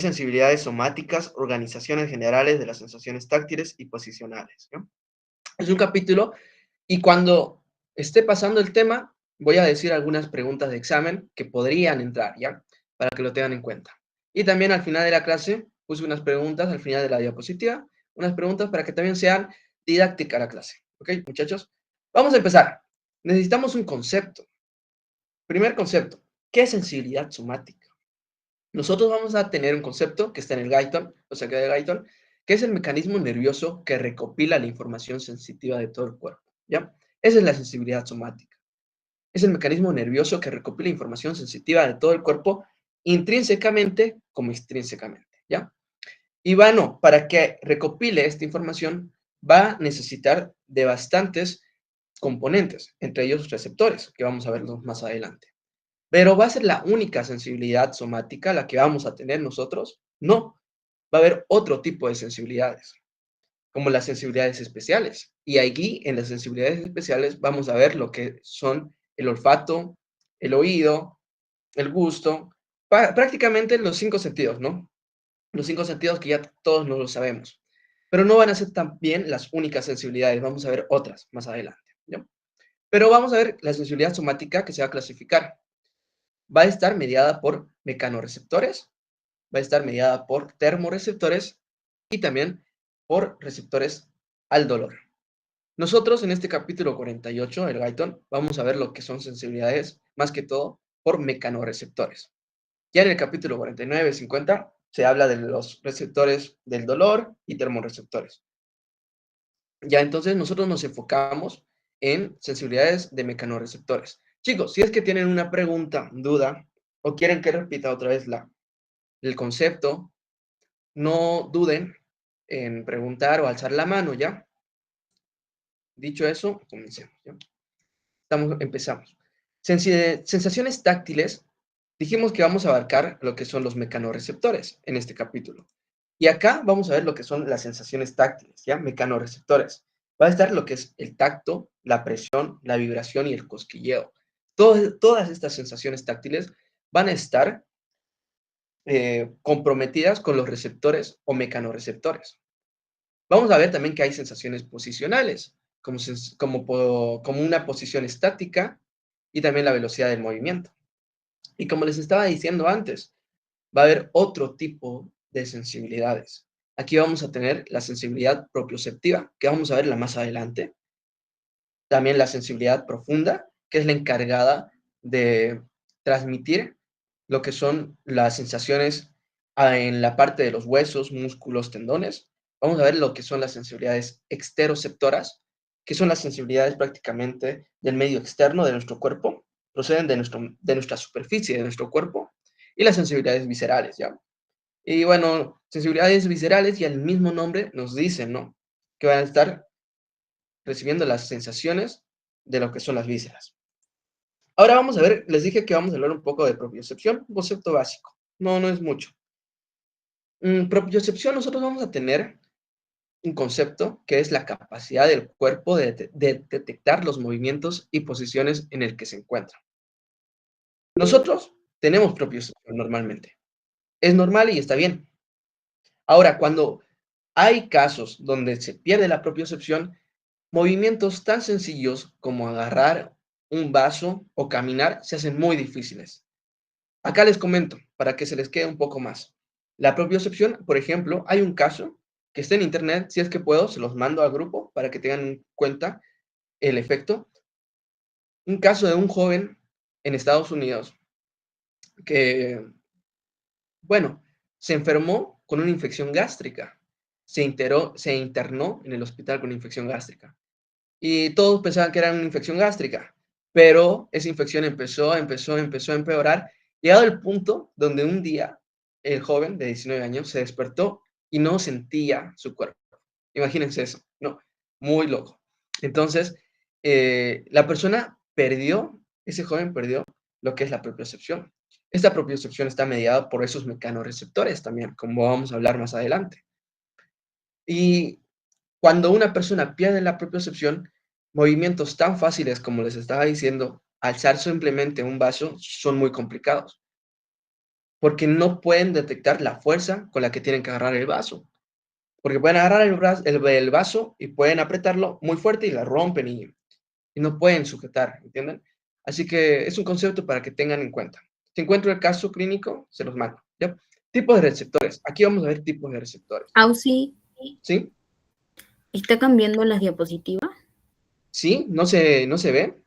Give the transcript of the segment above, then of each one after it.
sensibilidades somáticas, organizaciones generales de las sensaciones táctiles y posicionales, ¿no? Es un capítulo y cuando esté pasando el tema, voy a decir algunas preguntas de examen que podrían entrar, ¿ya? Para que lo tengan en cuenta. Y también al final de la clase puse unas preguntas, al final de la diapositiva, unas preguntas para que también sean didáctica la clase. ¿Ok, muchachos? Vamos a empezar. Necesitamos un concepto. Primer concepto, ¿qué es sensibilidad somática? Nosotros vamos a tener un concepto que está en el Guyton, o sea, que de Guyton, que es el mecanismo nervioso que recopila la información sensitiva de todo el cuerpo, ¿ya? Esa es la sensibilidad somática. Es el mecanismo nervioso que recopila información sensitiva de todo el cuerpo intrínsecamente como extrínsecamente, ¿ya? Y bueno, para que recopile esta información va a necesitar de bastantes componentes, entre ellos receptores, que vamos a verlos más adelante. Pero ¿va a ser la única sensibilidad somática la que vamos a tener nosotros? No, va a haber otro tipo de sensibilidades, como las sensibilidades especiales. Y aquí, en las sensibilidades especiales, vamos a ver lo que son el olfato, el oído, el gusto, prácticamente los 5 sentidos, ¿no? Los 5 sentidos que ya todos no lo sabemos. Pero no van a ser también las únicas sensibilidades, vamos a ver otras más adelante, ¿no? Pero vamos a ver la sensibilidad somática que se va a clasificar. Va a estar mediada por mecanorreceptores, va a estar mediada por termorreceptores y también por receptores al dolor. Nosotros en este capítulo 48, el Guyton, vamos a ver lo que son sensibilidades, más que todo, por mecanorreceptores. Ya en el capítulo 49, 50, se habla de los receptores del dolor y termorreceptores. Ya entonces nosotros nos enfocamos en sensibilidades de mecanorreceptores. Chicos, si es que tienen una pregunta, duda, o quieren que repita otra vez el concepto, no duden en preguntar o alzar la mano, ¿ya? Dicho eso, comencemos, ¿ya? Empezamos. Sensaciones táctiles, dijimos que vamos a abarcar lo que son los mecanorreceptores en este capítulo. Y acá vamos a ver lo que son las sensaciones táctiles, ¿ya? Mecanorreceptores. Va a estar lo que es el tacto, la presión, la vibración y el cosquilleo. Todas estas sensaciones táctiles van a estar comprometidas con los receptores o mecanorreceptores. Vamos a ver también que hay sensaciones posicionales, como una posición estática y también la velocidad del movimiento. Y como les estaba diciendo antes, va a haber otro tipo de sensibilidades. Aquí vamos a tener la sensibilidad propioceptiva, que vamos a verla más adelante. También la sensibilidad profunda, que es la encargada de transmitir lo que son las sensaciones en la parte de los huesos, músculos, tendones. Vamos a ver lo que son las sensibilidades exteroceptoras, que son las sensibilidades prácticamente del medio externo de nuestro cuerpo, proceden de nuestra superficie, de nuestro cuerpo, y las sensibilidades viscerales, ¿ya? Y bueno, sensibilidades viscerales y el mismo nombre nos dicen, ¿no? Que van a estar recibiendo las sensaciones de lo que son las vísceras. Ahora vamos a ver, les dije que vamos a hablar un poco de propiocepción, un concepto básico. No es mucho. Propiocepción, nosotros vamos a tener un concepto que es la capacidad del cuerpo de detectar los movimientos y posiciones en el que se encuentra. Nosotros tenemos propiocepción normalmente. Es normal y está bien. Ahora, cuando hay casos donde se pierde la propiocepción, movimientos tan sencillos como agarrar un vaso o caminar se hacen muy difíciles. Acá les comento, para que se les quede un poco más. La propiocepción, por ejemplo, hay un caso que está en internet, si es que puedo, se los mando al grupo para que tengan en cuenta el efecto. Un caso de un joven en Estados Unidos que, bueno, se enfermó con una infección gástrica. Se internó en el hospital con una infección gástrica. Y todos pensaban que era una infección gástrica, pero esa infección empezó a empeorar, llegado el punto donde un día el joven de 19 años se despertó y no sentía su cuerpo. Imagínense eso, ¿no? Muy loco. Entonces, ese joven perdió lo que es la propiocepción. Esta propiocepción está mediada por esos mecanorreceptores también, como vamos a hablar más adelante. Y cuando una persona pierde la propiocepción, movimientos tan fáciles como les estaba diciendo, alzar simplemente un vaso, son muy complicados. porque no pueden detectar la fuerza con la que tienen que agarrar el vaso. Porque pueden agarrar el vaso y pueden apretarlo muy fuerte y la rompen y no pueden sujetar, ¿entienden? Así que es un concepto para que tengan en cuenta. Si encuentro el caso clínico, se los mando, ¿ya? Tipos de receptores. Aquí vamos a ver tipos de receptores, Ausi, ¿sí? ¿está cambiando las diapositivas? ¿Sí? No se ve?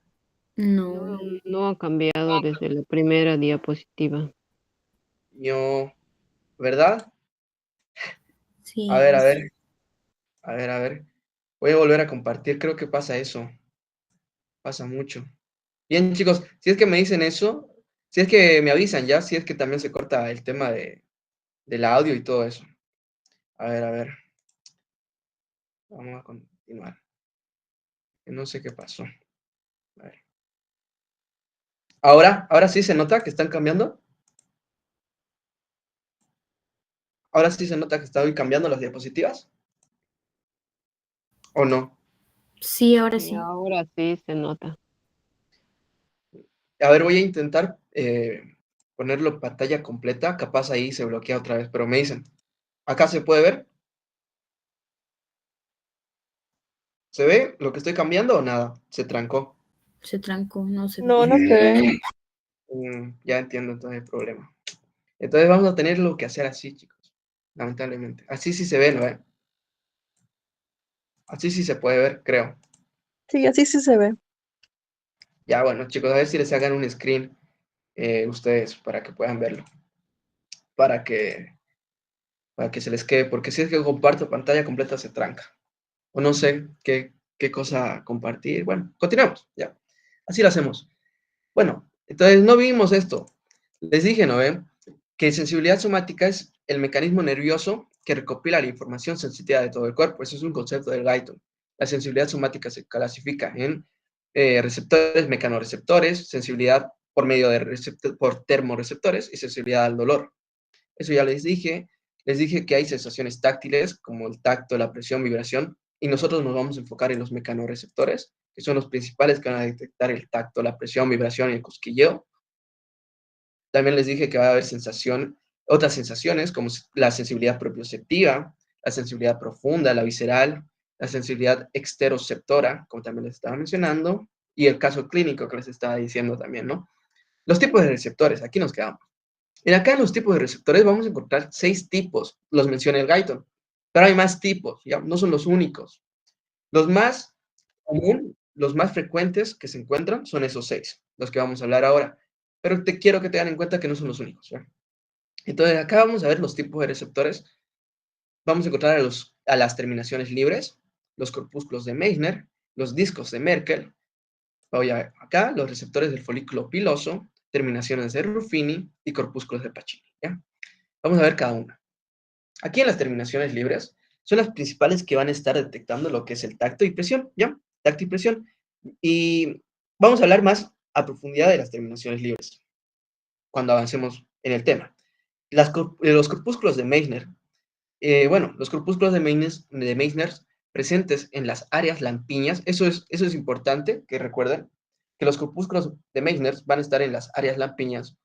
No. No, no ha cambiado desde la primera diapositiva. Yo, ¿verdad? A Sí. ver, a ver, a ver, a ver. Voy a volver a compartir, creo que pasa eso, pasa mucho. Bien, chicos, si es que me dicen eso, si es que me avisan ya, si es que también se corta el tema del audio y todo eso. A ver, vamos a continuar. No sé qué pasó. A ver. Ahora sí se nota que están cambiando. Ahora sí se nota que estoy cambiando las diapositivas. ¿O no? Sí, ahora Y sí. ahora sí se nota. A ver, voy a intentar ponerlo pantalla completa. Capaz ahí se bloquea otra vez, pero me dicen, ¿acá se puede ver? ¿Se ve lo que estoy cambiando o nada? Se trancó. Se trancó, no se ve. No, no se ve. Ya entiendo entonces el problema. Entonces vamos a tener lo que hacer así, chicos. Lamentablemente. Así sí se ve, ¿no? Así sí se puede ver, creo. Sí, así sí se ve. Ya, bueno, chicos, a ver si les hagan un screen ustedes para que puedan verlo. Para que, para que se les quede. Porque si es que comparto pantalla completa se tranca. O no sé qué cosa compartir. Bueno, continuamos, ya. Así lo hacemos. Bueno, entonces no vimos esto. Les dije, ¿no ven? Que sensibilidad somática es el mecanismo nervioso que recopila la información sensitiva de todo el cuerpo. Eso es un concepto del Guyton. La sensibilidad somática se clasifica en receptores, mecanorreceptores, sensibilidad por medio de por termorreceptores y sensibilidad al dolor. Eso ya les dije que hay sensaciones táctiles como el tacto, la presión, vibración, y nosotros nos vamos a enfocar en los mecanorreceptores, que son los principales que van a detectar el tacto, la presión, vibración y el cosquilleo. También les dije que va a haber otras sensaciones como la sensibilidad propioceptiva, la sensibilidad profunda, la visceral, la sensibilidad exteroceptora, como también les estaba mencionando, y el caso clínico que les estaba diciendo también, ¿no? Los tipos de receptores, aquí nos quedamos. Acá en los tipos de receptores vamos a encontrar 6 tipos, los menciona el Guyton, pero hay más tipos, ¿ya? No son los únicos. Los más común, los más frecuentes que se encuentran son esos 6, los que vamos a hablar ahora. Pero te quiero que tengan en cuenta que no son los únicos, ¿ya? Entonces, acá vamos a ver los tipos de receptores. Vamos a encontrar a las terminaciones libres, los corpúsculos de Meissner, los discos de Merkel. Voy a ver acá los receptores del folículo piloso, terminaciones de Ruffini y corpúsculos de Pacini, ¿ya? Vamos a ver cada una. Aquí en las terminaciones libres son las principales que van a estar detectando lo que es el tacto y presión, ¿ya? Tacto y presión. Y vamos a hablar más a profundidad de las terminaciones libres cuando avancemos en el tema. Los corpúsculos de Meissner, bueno, los corpúsculos de Meissner presentes en las áreas lampiñas, eso es importante que recuerden, que los corpúsculos de Meissner van a estar en las áreas lampiñas.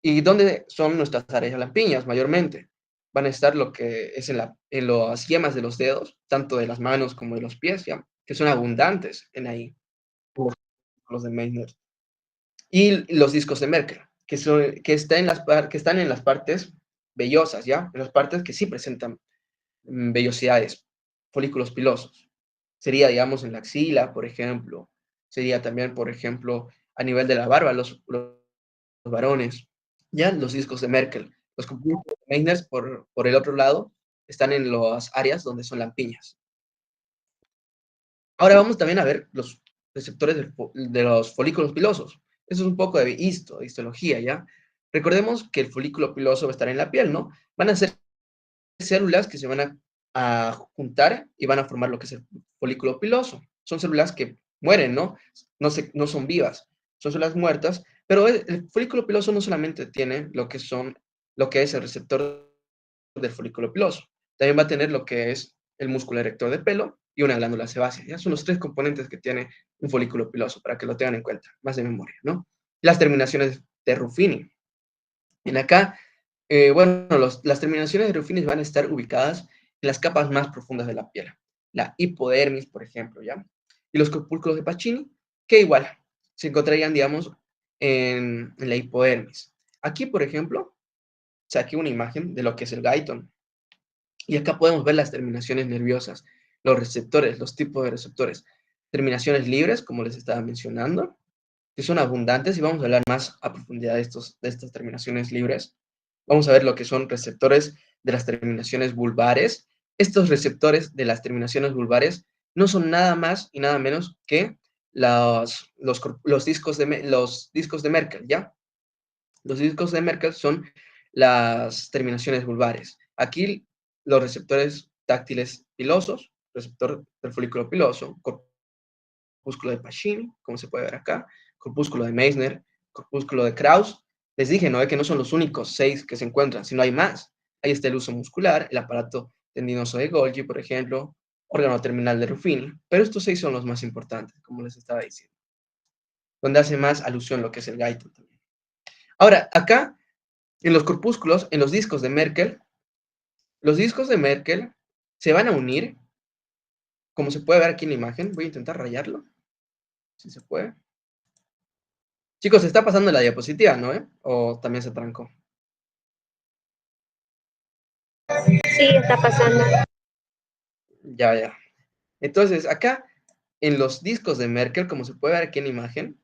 ¿Y dónde son nuestras áreas lampiñas mayormente? Van a estar lo que es en las yemas de los dedos, tanto de las manos como de los pies, ¿ya? Que son abundantes en ahí, los de Meissner. Y los discos de Merkel, que están en las partes vellosas, ¿ya? En las partes que sí presentan vellosidades, folículos pilosos. Sería, digamos, en la axila, por ejemplo. Sería también, por ejemplo, a nivel de la barba, los varones. Ya los discos de Merkel. Los compuestos de Meissner, por el otro lado, están en las áreas donde son lampiñas. Ahora vamos también a ver los receptores de los folículos pilosos. Eso es un poco de histología, ¿ya? Recordemos que el folículo piloso va a estar en la piel, ¿no? Van a ser células que se van a juntar y van a formar lo que es el folículo piloso. Son células que mueren, ¿no? No son vivas, son células muertas, pero el folículo piloso no solamente tiene lo que es el receptor del folículo piloso, también va a tener lo que es el músculo erector de pelo y una glándula sebácea. Ya son los 3 componentes que tiene un folículo piloso, para que lo tengan en cuenta, más de memoria, ¿no? Las terminaciones de Ruffini. En acá Bueno, las terminaciones de Ruffini van a estar ubicadas en las capas más profundas de la piel. La hipodermis, por ejemplo, ¿ya? Y los corpúsculos de Pacini, que igual se encontrarían, digamos, en la hipodermis. Aquí, por ejemplo, saqué una imagen de lo que es el Guyton. Y acá podemos ver las terminaciones nerviosas, los receptores, los tipos de receptores. Terminaciones libres, como les estaba mencionando, que son abundantes, y vamos a hablar más a profundidad de estas terminaciones libres. Vamos a ver lo que son receptores de las terminaciones vulvares. Estos receptores de las terminaciones vulvares no son nada más y nada menos que los discos de Merkel, ¿ya? Los discos de Merkel son las terminaciones vulvares. Aquí los receptores táctiles pilosos, receptor del folículo piloso, corpúsculo de Pacini, como se puede ver acá, corpúsculo de Meissner, corpúsculo de Krauss. Les dije, ¿no? Que no son los únicos 6 que se encuentran, sino hay más. Ahí está el uso muscular, el aparato tendinoso de Golgi, por ejemplo, órgano terminal de Ruffini, pero estos 6 son los más importantes, como les estaba diciendo, donde hace más alusión lo que es el Guyton también. Ahora, acá, en los corpúsculos, en los discos de Merkel, los discos de Merkel se van a unir, como se puede ver aquí en la imagen. Voy a intentar rayarlo, si se puede. Chicos, se está pasando la diapositiva, ¿no? ¿O también se trancó? Sí, está pasando. Ya. Entonces, acá, en los discos de Merkel, como se puede ver aquí en la imagen,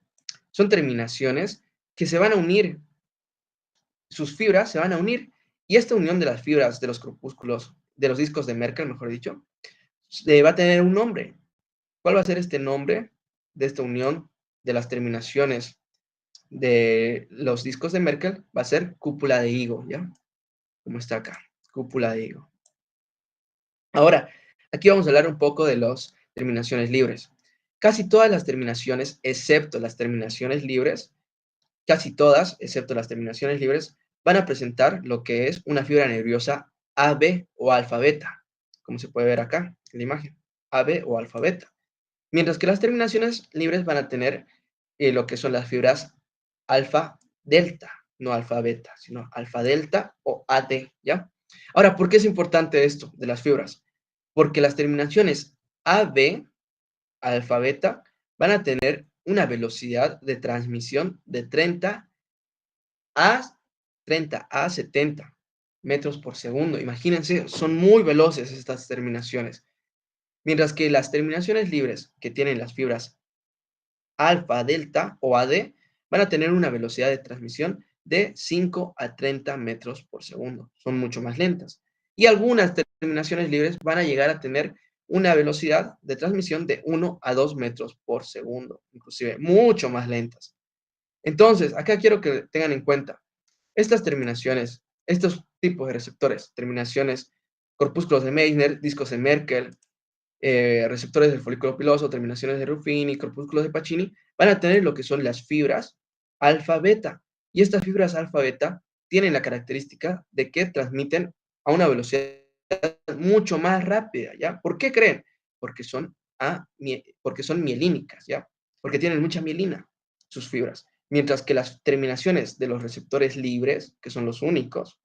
son terminaciones que se van a unir. Sus fibras se van a unir, y esta unión de las fibras de los corpúsculos, de los discos de Merkel, mejor dicho, va a tener un nombre. ¿Cuál va a ser este nombre de esta unión de las terminaciones de los discos de Merkel? Va a ser cúpula de higo, ¿ya? Como está acá, cúpula de higo. Ahora, aquí vamos a hablar un poco de las terminaciones libres. Casi todas las terminaciones, excepto las terminaciones libres, casi todas, excepto las terminaciones libres, van a presentar lo que es una fibra nerviosa AB o alfa-beta, como se puede ver acá en la imagen, AB o alfa-beta. Mientras que las terminaciones libres van a tener lo que son las fibras alfa-delta, no alfa-beta, sino alfa-delta o AD, ¿ya? Ahora, ¿por qué es importante esto de las fibras? Porque las terminaciones AB, alfa-beta, van a tener una velocidad de transmisión de 30 a 70 metros por segundo. Imagínense, son muy veloces estas terminaciones. Mientras que las terminaciones libres que tienen las fibras alfa, delta o AD van a tener una velocidad de transmisión de 5 a 30 metros por segundo. Son mucho más lentas. Y algunas terminaciones libres van a llegar a tener una velocidad de transmisión de 1 a 2 metros por segundo, inclusive mucho más lentas. Entonces, acá quiero que tengan en cuenta estas terminaciones, estos tipos de receptores, terminaciones, corpúsculos de Meissner, discos de Merkel, receptores del folículo piloso, terminaciones de Ruffini, corpúsculos de Pacini, van a tener lo que son las fibras alfa-beta. Y estas fibras alfa-beta tienen la característica de que transmiten a una velocidad mucho más rápida, ¿ya? ¿Por qué creen? Porque son mielínicas, ¿ya? Porque tienen mucha mielina sus fibras. Mientras que las terminaciones de los receptores libres, que son los únicos,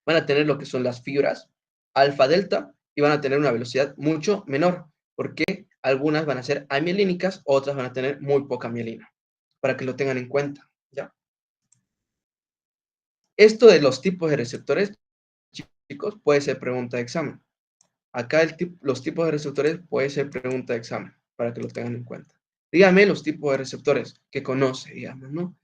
van a tener lo que son las fibras alfa-delta y van a tener una velocidad mucho menor, porque algunas van a ser amielínicas, otras van a tener muy poca mielina, para que lo tengan en cuenta, ¿ya? Esto de los tipos de receptores, chicos, puede ser pregunta de examen. Acá los tipos de receptores puede ser pregunta de examen, para que lo tengan en cuenta. Dígame los tipos de receptores que conoce, digamos, ¿no?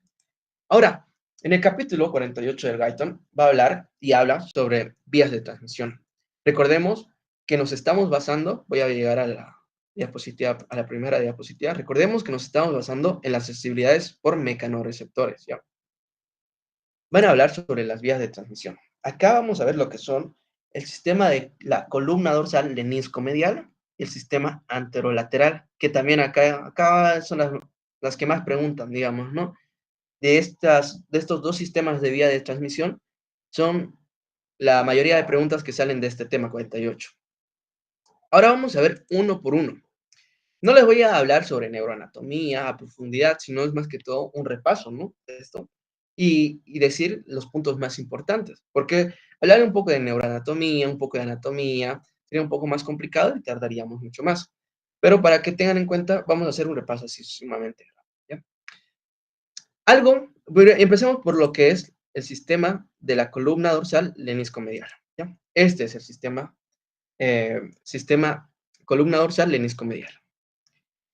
Ahora, en el capítulo 48 del Guyton va a hablar y habla sobre vías de transmisión. Recordemos que nos estamos basando, voy a llegar a la diapositiva, a la primera diapositiva, recordemos que nos estamos basando en las sensibilidades por mecanorreceptores, ¿ya? Van a hablar sobre las vías de transmisión. Acá vamos a ver lo que son el sistema de la columna dorsal lenisco-medial y el sistema anterolateral, que también acá son las que más preguntan, digamos, ¿no? De estos dos sistemas de vía de transmisión son la mayoría de preguntas que salen de este tema 48. Ahora vamos a ver uno por uno. No les voy a hablar sobre neuroanatomía a profundidad, sino es más que todo un repaso, ¿no? De esto. y decir los puntos más importantes. Porque hablar un poco de neuroanatomía, un poco de anatomía, sería un poco más complicado y tardaríamos mucho más. Pero para que tengan en cuenta, vamos a hacer un repaso así sumamente rápido, ¿ya? Empecemos por lo que es el sistema de la columna dorsal leniscomedial, ¿ya? Este es el sistema columna dorsal leniscomedial.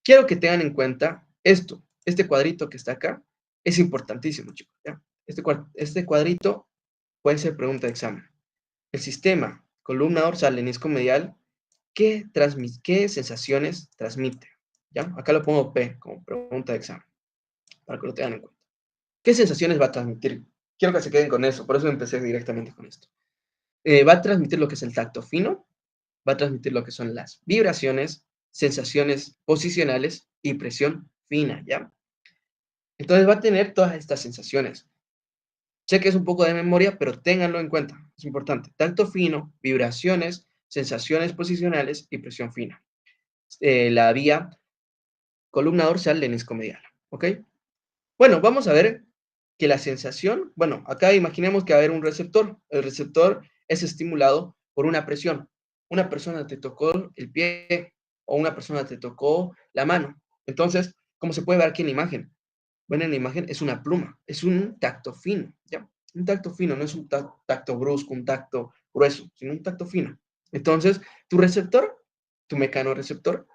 Quiero que tengan en cuenta esto, este cuadrito que está acá, es importantísimo, chicos, ¿ya? Este cuadrito puede ser pregunta de examen. El sistema columna dorsal leniscomedial, ¿qué sensaciones transmite? ¿Ya? Acá lo pongo P como pregunta de examen, para que lo tengan en cuenta. ¿Qué sensaciones va a transmitir? Quiero que se queden con eso, por eso empecé directamente con esto. Va a transmitir lo que es el tacto fino, va a transmitir lo que son las vibraciones, sensaciones posicionales y presión fina, ¿ya? Entonces va a tener todas estas sensaciones. Sé que es un poco de memoria, pero ténganlo en cuenta, es importante. Tacto fino, vibraciones, sensaciones posicionales y presión fina. La vía columna dorsal leniscomedial, ¿ok? Bueno, vamos a ver que la sensación, bueno, acá imaginemos que va a haber un receptor. El receptor es estimulado por una presión. Una persona te tocó el pie o una persona te tocó la mano. Entonces, como se puede ver aquí en la imagen, bueno, en la imagen es una pluma, es un tacto fino, ¿ya? Un tacto fino, no es un tacto brusco, un tacto grueso, sino un tacto fino. Entonces, tu receptor, tu mecanorreceptor,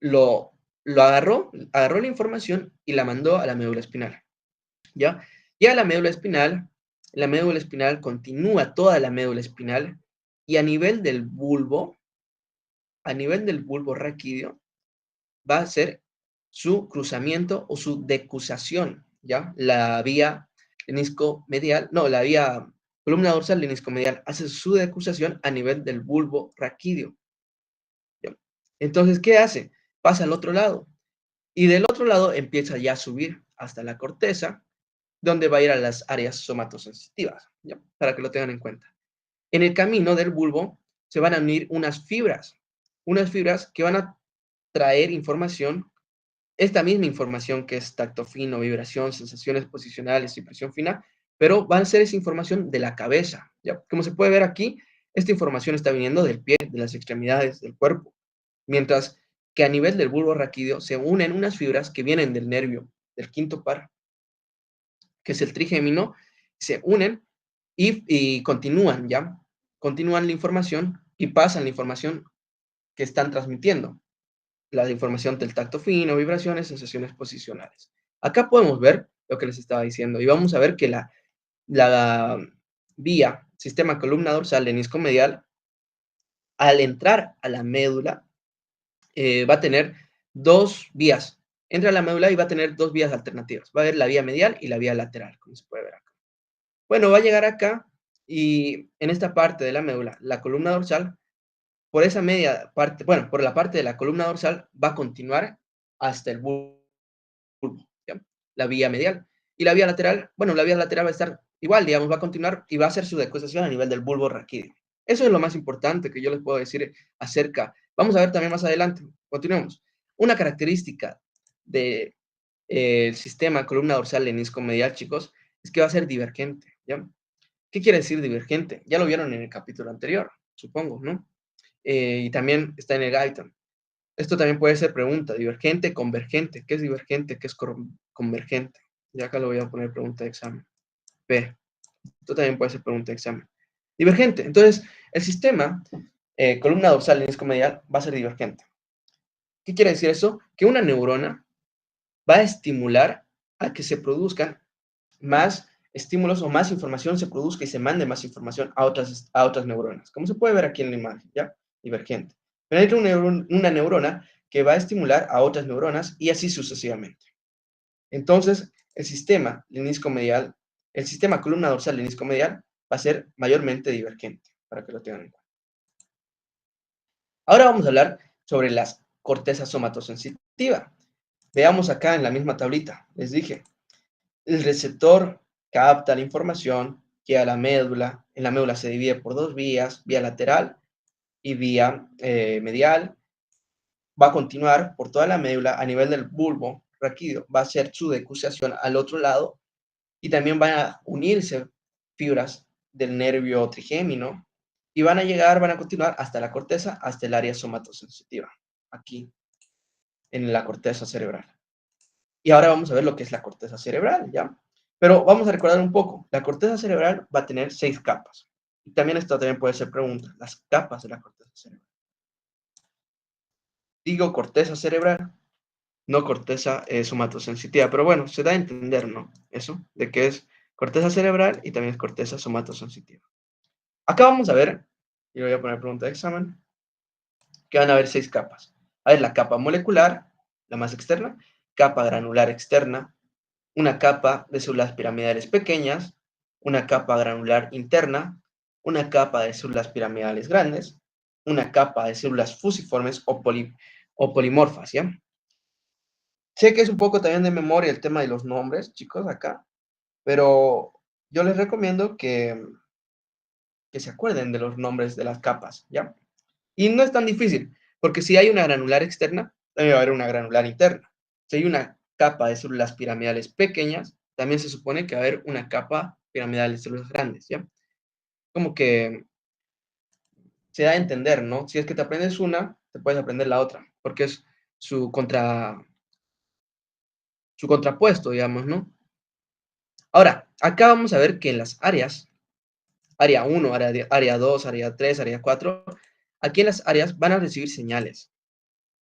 lo agarró la información y la mandó a la médula espinal, ¿ya? Y a la médula espinal continúa toda la médula espinal y a nivel del bulbo raquídeo, va a ser su cruzamiento o su decusación, ¿ya? La vía leniscomedial, no, la vía columna dorsal leniscomedial hace su decusación a nivel del bulbo raquídeo, ¿ya? Entonces, ¿qué hace? Pasa al otro lado y del otro lado empieza ya a subir hasta la corteza, donde va a ir a las áreas somatosensitivas, ¿ya? Para que lo tengan en cuenta. En el camino del bulbo se van a unir unas fibras que van a traer información, esta misma información que es tacto fino, vibración, sensaciones posicionales y presión fina, pero va a ser esa información de la cabeza, ¿ya? Como se puede ver aquí, esta información está viniendo del pie, de las extremidades del cuerpo, mientras que a nivel del bulbo raquídeo se unen unas fibras que vienen del nervio, del quinto par, que es el trigémino, se unen y continúan, ¿ya? Continúan la información y pasan la información que están transmitiendo. La información del tacto fino, vibraciones, sensaciones posicionales. Acá podemos ver lo que les estaba diciendo y vamos a ver que la vía sistema columna dorsal leniscomedial, al entrar a la médula, va a tener dos vías. Entra a la médula y va a tener dos vías alternativas. Va a haber la vía medial y la vía lateral, como se puede ver acá. Bueno, va a llegar acá y en esta parte de la médula, la columna dorsal, por esa media parte, bueno, por la parte de la columna dorsal, va a continuar hasta el bulbo, ¿ya? La vía medial. Y la vía lateral, bueno, la vía lateral va a estar igual, digamos, va a continuar y va a hacer su decusación a nivel del bulbo raquídeo. Eso es lo más importante que yo les puedo decir acerca. Vamos a ver también más adelante. Continuemos. Una característica del sistema columna dorsal leniscomedial, chicos, es que va a ser divergente, ¿ya? ¿Qué quiere decir divergente? Ya lo vieron en el capítulo anterior, supongo, ¿no? Y también está en el guide. Esto también puede ser pregunta, divergente, convergente. ¿Qué es divergente? ¿Qué es convergente? Ya acá lo voy a poner pregunta de examen. P. Esto también puede ser pregunta de examen. Divergente. Entonces, el sistema, columna dorsal leniscomedial, va a ser divergente. ¿Qué quiere decir eso? Que una neurona va a estimular a que se produzcan más estímulos o más información se produzca y se mande más información a otras neuronas. Como se puede ver aquí en la imagen, ¿ya? Divergente. Pero hay una neurona que va a estimular a otras neuronas y así sucesivamente. Entonces, el sistema leniscomedial, el sistema columna dorsal leniscomedial va a ser mayormente divergente, para que lo tengan en cuenta. Ahora vamos a hablar sobre las cortezas somatosensitiva. Veamos acá en la misma tablita, les dije, el receptor capta la información, llega a la médula, en la médula se divide por dos vías, vía lateral y vía medial, va a continuar por toda la médula a nivel del bulbo raquídeo, va a hacer su decusación al otro lado y también van a unirse fibras del nervio trigémino y van a continuar hasta la corteza, hasta el área somatosensitiva, aquí, en la corteza cerebral. Y ahora vamos a ver lo que es la corteza cerebral, ¿ya? Pero vamos a recordar un poco. La corteza cerebral va a tener 6 capas. Y también esto también puede ser pregunta, las capas de la corteza cerebral. Digo corteza cerebral, no corteza somatosensitiva, pero bueno, se da a entender, ¿no? Eso, de que es corteza cerebral y también es corteza somatosensitiva. Acá vamos a ver, y voy a poner pregunta de examen, que van a haber 6 capas. A ver, la capa molecular, la más externa, capa granular externa, una capa de células piramidales pequeñas, una capa granular interna, una capa de células piramidales grandes, una capa de células fusiformes o polimorfas, ¿ya? Sé que es un poco también de memoria el tema de los nombres, chicos, acá, pero yo les recomiendo que se acuerden de los nombres de las capas, ¿ya? Y no es tan difícil, porque si hay una granular externa, también va a haber una granular interna. Si hay una capa de células piramidales pequeñas, también se supone que va a haber una capa piramidal de células grandes, ¿ya? Como que se da a entender, ¿no? Si es que te aprendes una, te puedes aprender la otra, porque es su contrapuesto, digamos, ¿no? Ahora, acá vamos a ver que en las áreas, área 1, área 2, área 3, área 4, aquí en las áreas van a recibir señales.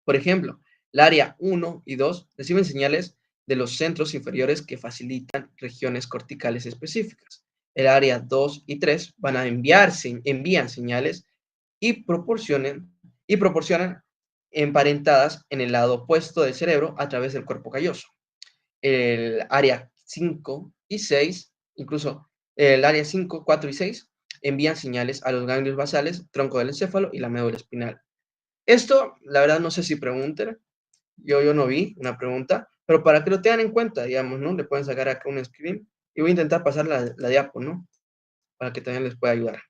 Por ejemplo, el área 1 y 2 reciben señales de los centros inferiores que facilitan regiones corticales específicas. El área 2 y 3 van a envían señales y proporcionan emparentadas en el lado opuesto del cerebro a través del cuerpo calloso. El área 5 y 6, incluso el área 5, 4 y 6, envían señales a los ganglios basales, tronco del encéfalo y la médula espinal. Esto, la verdad, no sé si pregunten, yo no vi una pregunta, pero para que lo tengan en cuenta, digamos, ¿no? Le pueden sacar acá un screen y voy a intentar pasar la diapo, ¿no? Para que también les pueda ayudar.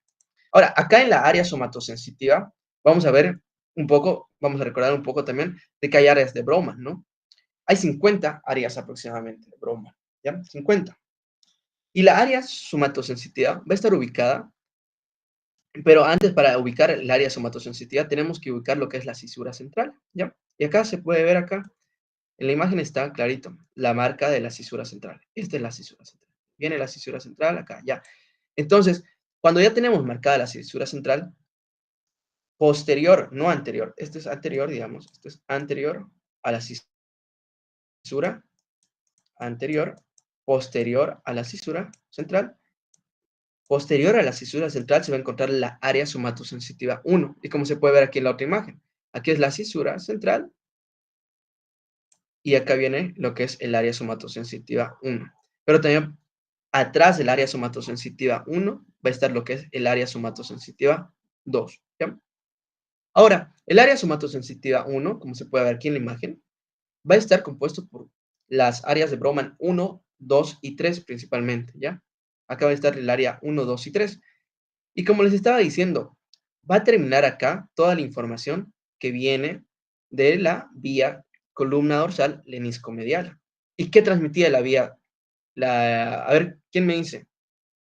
Ahora, acá en la área somatosensitiva, vamos a ver un poco, vamos a recordar un poco también de que hay áreas de Brougham, ¿no? Hay 50 áreas aproximadamente de Brougham, ¿ya? 50. Y la área somatosensitiva va a estar ubicada, pero antes para ubicar el área somatosensitiva tenemos que ubicar lo que es la cisura central, ¿ya? Y acá se puede ver acá, en la imagen está clarito, la marca de la cisura central. Esta es la cisura central. Viene la cisura central acá, ya. Entonces, cuando ya tenemos marcada la cisura central, posterior, no anterior, esto es anterior, digamos, esto es anterior a la cisura anterior, posterior a la cisura central. Posterior a la cisura central se va a encontrar la área somatosensitiva 1. Y como se puede ver aquí en la otra imagen, aquí es la cisura central y acá viene lo que es el área somatosensitiva 1. Pero también atrás del área somatosensitiva 1 va a estar lo que es el área somatosensitiva 2. ¿Ya? Ahora, el área somatosensitiva 1, como se puede ver aquí en la imagen, va a estar compuesto por las áreas de Brougham 1, 2 y 3 principalmente, ¿ya? Acá va a estar el área 1, 2 y 3. Y como les estaba diciendo, va a terminar acá toda la información que viene de la vía columna dorsal leniscomedial. ¿Y qué transmitía la vía? A ver, ¿quién me dice?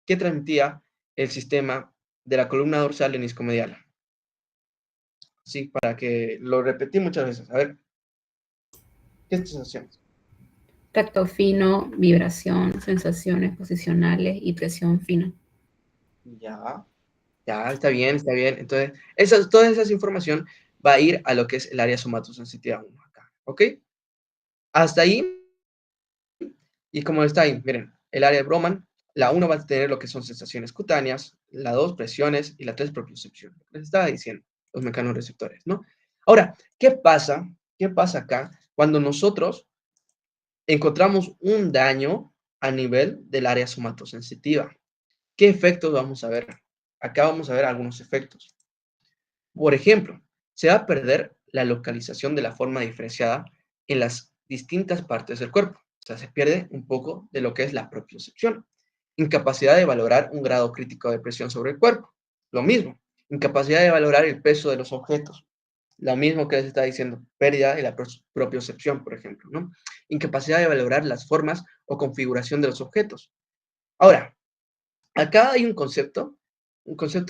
¿Qué transmitía el sistema de la columna dorsal leniscomedial? Sí, para que lo repetí muchas veces. A ver, ¿qué sensaciones? Tacto fino, vibración, sensaciones posicionales y presión fina. Ya, ya, está bien, está bien. Entonces, toda esa información va a ir a lo que es el área somatosensitiva 1 acá, ¿ok? Hasta ahí, y como está ahí, miren, el área de Brougham, la 1 va a tener lo que son sensaciones cutáneas, la 2 presiones y la 3 propiocepción. Les estaba diciendo, los mecanorreceptores, ¿no? Ahora, ¿qué pasa? ¿Qué pasa acá cuando nosotros encontramos un daño a nivel del área somatosensitiva? ¿Qué efectos vamos a ver? Acá vamos a ver algunos efectos. Por ejemplo, se va a perder la localización de la forma diferenciada en las distintas partes del cuerpo. O sea, se pierde un poco de lo que es la propiocepción. Incapacidad de valorar un grado crítico de presión sobre el cuerpo. Lo mismo. Incapacidad de valorar el peso de los objetos. Lo mismo que les está diciendo. Pérdida de la propiocepción, por ejemplo, ¿no? Incapacidad de valorar las formas o configuración de los objetos. Ahora, acá hay un concepto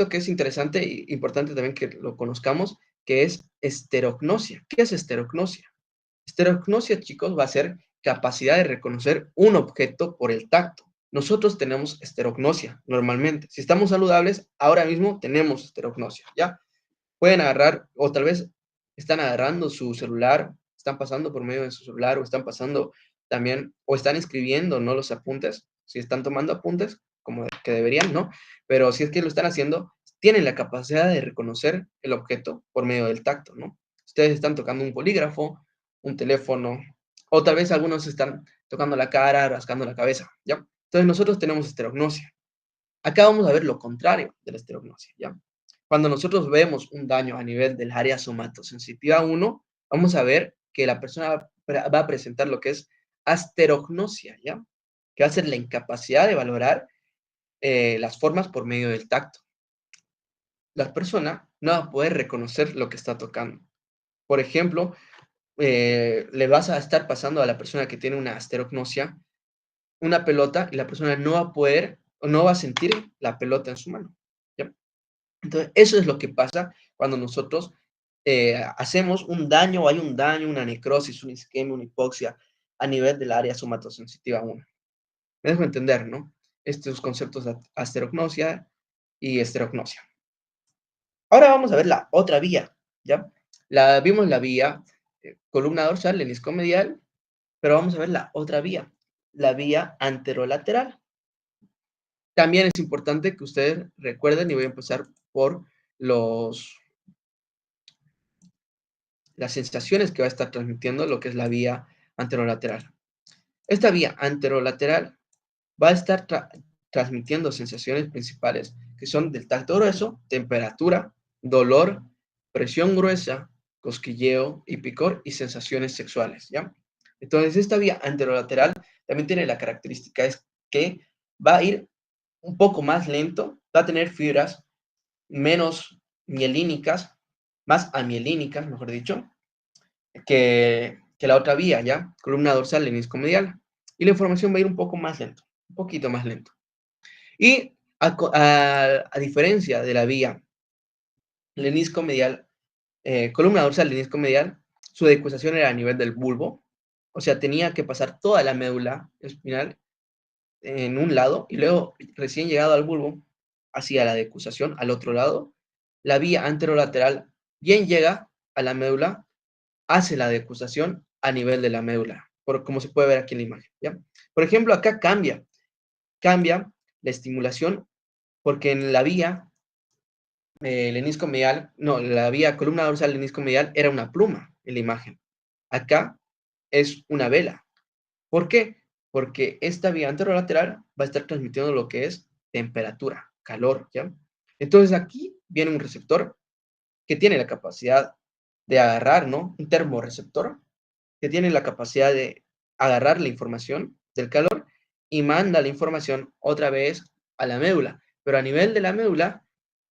que es interesante e importante también que lo conozcamos, que es esterognosia. ¿Qué es esterognosia? Esterognosia, chicos, va a ser capacidad de reconocer un objeto por el tacto. Nosotros tenemos esterognosia normalmente. Si estamos saludables, ahora mismo tenemos esterognosia, ¿ya? Pueden agarrar, o tal vez están agarrando su celular, están pasando por medio de su celular, o están pasando también, o están escribiendo, ¿no? Los apuntes, si están tomando apuntes, como que deberían, ¿no? Pero si es que lo están haciendo, tienen la capacidad de reconocer el objeto por medio del tacto, ¿no? Ustedes están tocando un bolígrafo, un teléfono, o tal vez algunos están tocando la cara, rascando la cabeza, ¿ya? Entonces nosotros tenemos esterognosia. Acá vamos a ver lo contrario de la esterognosia, ¿ya? Cuando nosotros vemos un daño a nivel del área somatosensitiva 1, vamos a ver que la persona va a presentar lo que es asterognosia, ¿ya? Que va a ser la incapacidad de valorar las formas por medio del tacto. La persona no va a poder reconocer lo que está tocando. Por ejemplo, le vas a estar pasando a la persona que tiene una asterognosia una pelota y la persona no va a poder o no va a sentir la pelota en su mano, ¿ya? Entonces, eso es lo que pasa cuando nosotros hacemos un daño, o hay un daño, una necrosis, una isquemia, una hipoxia a nivel del área somatosensitiva 1. Me dejo entender, ¿no? Estos conceptos de asterognosia y esterognosia. Ahora vamos a ver la otra vía, ¿ya? Vimos la vía columna dorsal, lenisco medial, pero vamos a ver la otra vía, la vía anterolateral. También es importante que ustedes recuerden, y voy a empezar por las sensaciones que va a estar transmitiendo lo que es la vía anterolateral. Esta vía anterolateral va a estar transmitiendo sensaciones principales que son del tacto grueso, temperatura, dolor, presión gruesa, cosquilleo y picor y sensaciones sexuales, ¿ya? Entonces, esta vía anterolateral también tiene la característica es que va a ir un poco más lento, va a tener fibras menos mielínicas, más amielínicas, mejor dicho, que la otra vía, ¿ya? Columna dorsal, lenisco medial. Y la información va a ir un poco más lento, un poquito más lento. Y a diferencia de la vía lenisco medial, columna dorsal, lenisco medial, su decusación era a nivel del bulbo, o sea, tenía que pasar toda la médula espinal en un lado y luego, recién llegado al bulbo, hacia la decusación, al otro lado, la vía anterolateral bien llega a la médula, hace la decusación a nivel de la médula, como se puede ver aquí en la imagen, ¿ya? Por ejemplo, acá cambia la estimulación, porque en la vía lenisco medial, no, la vía columna dorsal lenisco medial era una pluma en la imagen. Acá es una vela. ¿Por qué? Porque esta vía anterolateral va a estar transmitiendo lo que es temperatura, calor, ¿ya? Entonces aquí viene un receptor que tiene la capacidad de agarrar, ¿no? Un termorreceptor que tiene la capacidad de agarrar la información del calor y manda la información otra vez a la médula. Pero a nivel de la médula,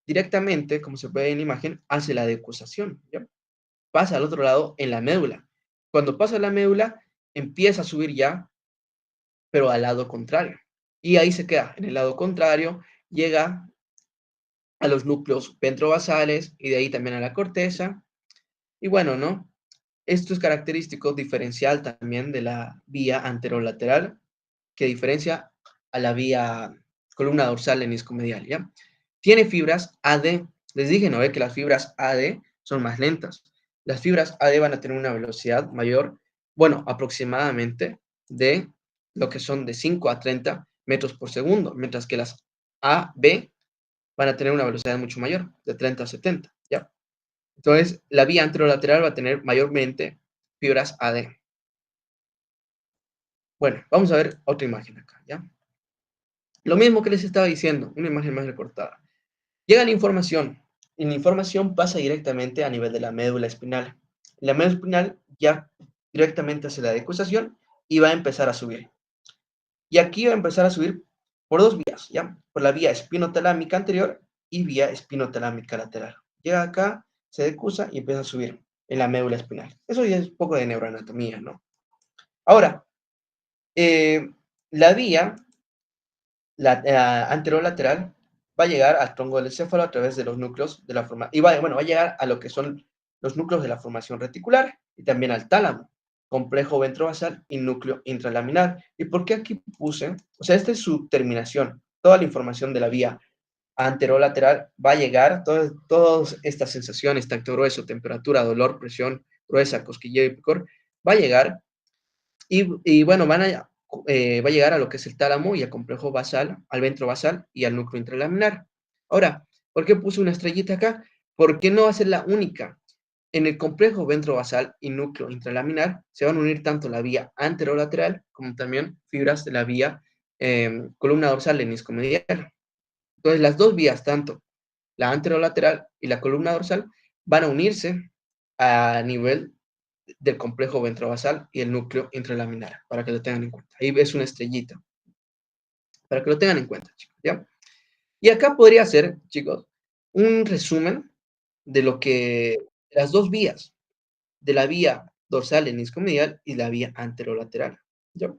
directamente, como se puede ver en la imagen, hace la decusación, ¿ya? Pasa al otro lado en la médula. Cuando pasa a la médula, empieza a subir ya, pero al lado contrario. Y ahí se queda, en el lado contrario, llega a los núcleos ventrobasales y de ahí también a la corteza. Y bueno, ¿no? Esto es característico diferencial también de la vía anterolateral, que diferencia a la vía columna dorsal leniscomedial, ¿ya? Tiene fibras AD. Les dije, ¿no? Que las fibras AD son más lentas. Las fibras AD van a tener una velocidad mayor, bueno, aproximadamente de lo que son de 5 a 30 metros por segundo, mientras que las AB van a tener una velocidad mucho mayor, de 30 a 70, ¿ya? Entonces, la vía anterolateral va a tener mayormente fibras AD. Bueno, vamos a ver otra imagen acá, ¿ya? Lo mismo que les estaba diciendo, una imagen más recortada. Llega la información, y la información pasa directamente a nivel de la médula espinal. La médula espinal ya directamente hace la decusación y va a empezar a subir. Y aquí va a empezar a subir por dos vías, ¿ya? Por la vía espinotalámica anterior y vía espinotalámica lateral. Llega acá, se decusa y empieza a subir en la médula espinal. Eso ya es un poco de neuroanatomía, ¿no? Ahora, la vía la anterolateral va a llegar al tronco del encéfalo a través de los núcleos de la formación, y va a llegar a lo que son los núcleos de la formación reticular y también al tálamo, complejo ventrobasal y núcleo intralaminar. ¿Y por qué aquí puse? O sea, esta es su terminación. Toda la información de la vía anterolateral va a llegar, todas estas sensaciones, tacto grueso, temperatura, dolor, presión gruesa, cosquilleo y picor, va a llegar y bueno, va a llegar a lo que es el tálamo y al complejo basal, al ventro basal y al núcleo intralaminar. Ahora, ¿por qué puse una estrellita acá? Porque no va a ser la única. En el complejo ventrobasal y núcleo intralaminar se van a unir tanto la vía anterolateral como también fibras de la vía columna dorsal leniscomedial. Entonces, las dos vías, tanto la anterolateral y la columna dorsal, van a unirse a nivel del complejo ventrobasal y el núcleo intralaminar, para que lo tengan en cuenta. Ahí ves una estrellita, para que lo tengan en cuenta, chicos, ¿ya? Y acá podría ser, chicos, un resumen de lo que las dos vías, de la vía dorsal leniscomedial y la vía anterolateral, ¿ya?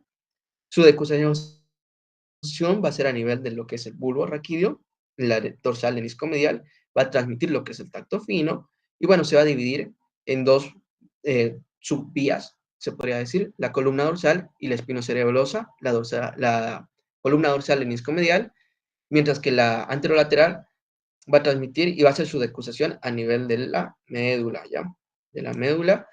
Su decusación va a ser a nivel de lo que es el bulbo raquídeo, la dorsal leniscomedial, va a transmitir lo que es el tacto fino, y bueno, se va a dividir en dos subvías, se podría decir, la columna dorsal y la espinocerebelosa, la columna dorsal leniscomedial, mientras que la anterolateral va a transmitir y va a hacer su decusación a nivel de la médula, ¿ya? De la médula.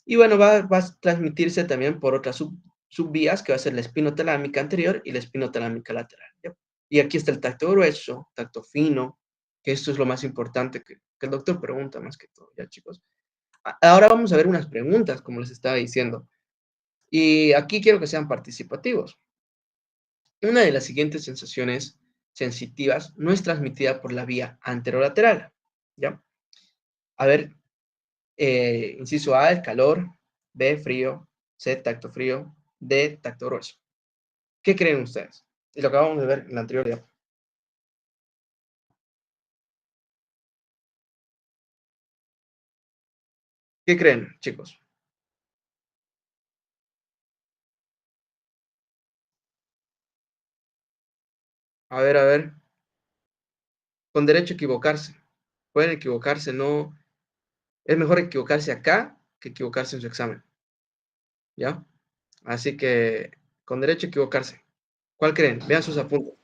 Y bueno, va a transmitirse también por otras subvías, que va a ser la espinotalámica anterior y la espinotalámica lateral, ¿ya? Y aquí está el tacto grueso, tacto fino, que esto es lo más importante que el doctor pregunta más que todo, ¿ya, chicos? Ahora vamos a ver unas preguntas, como les estaba diciendo. Y aquí quiero que sean participativos. Una de las siguientes sensaciones sensitivas no es transmitida por la vía anterolateral, ¿ya? A ver, inciso A, el calor, B, frío, C, tacto frío, D, tacto grueso. ¿Qué creen ustedes? Y lo acabamos de ver en la anterior diapositiva. ¿Qué creen, chicos? A ver, con derecho a equivocarse. Pueden equivocarse, no. Es mejor equivocarse acá que equivocarse en su examen, ¿ya? Así que, con derecho a equivocarse. ¿Cuál creen? Vean sus apuntes.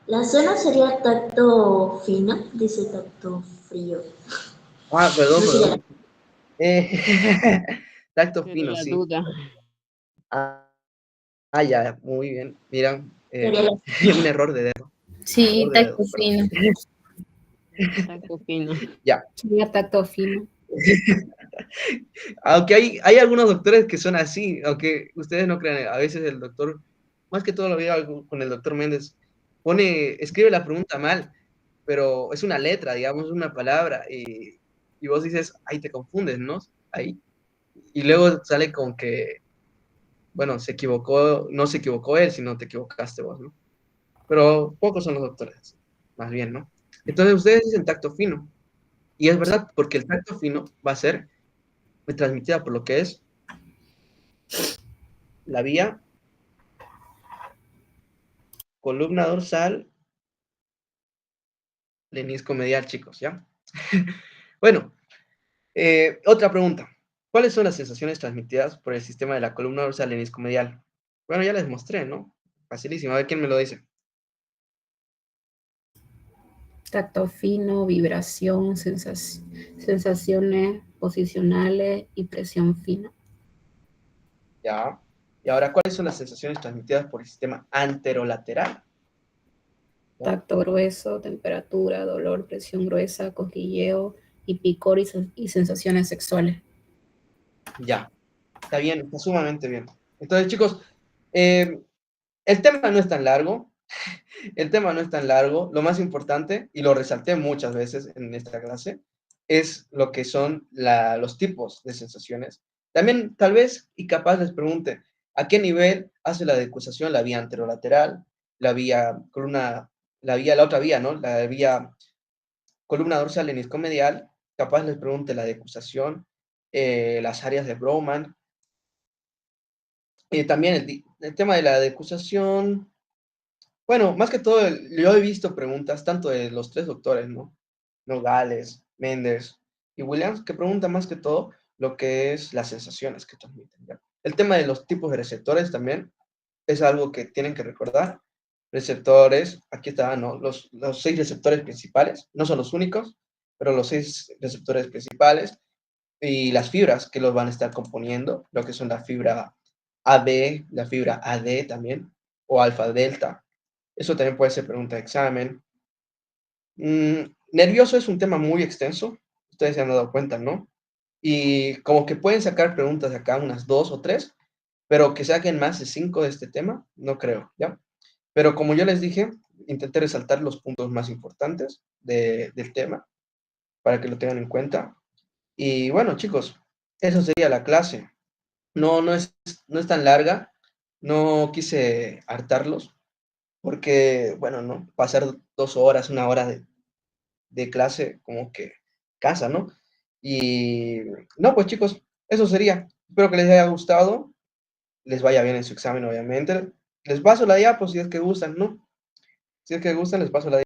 La zona sería tacto fino, dice tacto frío. Ah, perdón, No sería perdón. Tacto Era fino, la sí. duda. Ya, muy bien. Mira, sería la- un error de dedo. Sí, Error de tacto dedo, perdón. fino. Tacto fino. Ya. Sería tacto fino. Aunque hay algunos doctores que son así, aunque ustedes no crean, a veces el doctor, más que todo lo veo con el doctor Méndez, escribe la pregunta mal, pero es una letra, digamos, una palabra, y vos dices, ahí te confundes, ¿no? Ahí. Y luego sale con que, bueno, se equivocó, no se equivocó él, sino te equivocaste vos, ¿no? Pero pocos son los doctores, más bien, ¿no? Entonces ustedes dicen tacto fino, y es verdad, porque el tacto fino va a ser transmitida por lo que es la vía columna dorsal leniscomedial, chicos, ¿ya? Bueno, otra pregunta. ¿Cuáles son las sensaciones transmitidas por el sistema de la columna dorsal leniscomedial? Bueno, ya les mostré, ¿no? Facilísimo. A ver quién me lo dice. Tacto fino, vibración, sensaciones posicionales y presión fina. Ya. Y ahora, ¿cuáles son las sensaciones transmitidas por el sistema anterolateral? Tacto grueso, temperatura, dolor, presión gruesa, cosquilleo y picor y sensaciones sexuales. Ya. Está bien, está sumamente bien. Entonces, chicos, el tema no es tan largo. El tema no es tan largo. Lo más importante, y lo resalté muchas veces en esta clase, es lo que son los tipos de sensaciones. También, tal vez, y capaz les pregunte, ¿a qué nivel hace la decusación la vía anterolateral, la vía columna, la otra vía, ¿no? La vía columna dorsal leniscomedial? Capaz les pregunte la decusación, las áreas de Brougham, También el tema de la decusación, bueno, más que todo, yo he visto preguntas tanto de los tres doctores, ¿no? Nogales, Méndez y Williams, que preguntan más que todo lo que es las sensaciones que transmiten, ¿ya? El tema de los tipos de receptores también es algo que tienen que recordar. Receptores, aquí están, ¿no? Los 6 receptores principales, no son los únicos, pero los 6 receptores principales y las fibras que los van a estar componiendo, lo que son la fibra AB, la fibra AD también, o alfa delta. Eso también puede ser pregunta de examen. Nervioso es un tema muy extenso, ustedes se han dado cuenta, ¿no? Y como que pueden sacar preguntas de acá, unas 2 o 3, pero que saquen más de 5 de este tema, no creo, ¿ya? Pero como yo les dije, intenté resaltar los puntos más importantes del tema para que lo tengan en cuenta. Y bueno, chicos, eso sería la clase. No es tan larga, no quise hartarlos, porque, bueno, ¿no? Pasar 2 horas, 1 hora de clase, como que cansa, ¿no? Y no, pues chicos, eso sería. Espero que les haya gustado, les vaya bien en su examen, obviamente. Les paso la diapo si es que gustan, ¿no? Si es que gustan, les paso la diapo.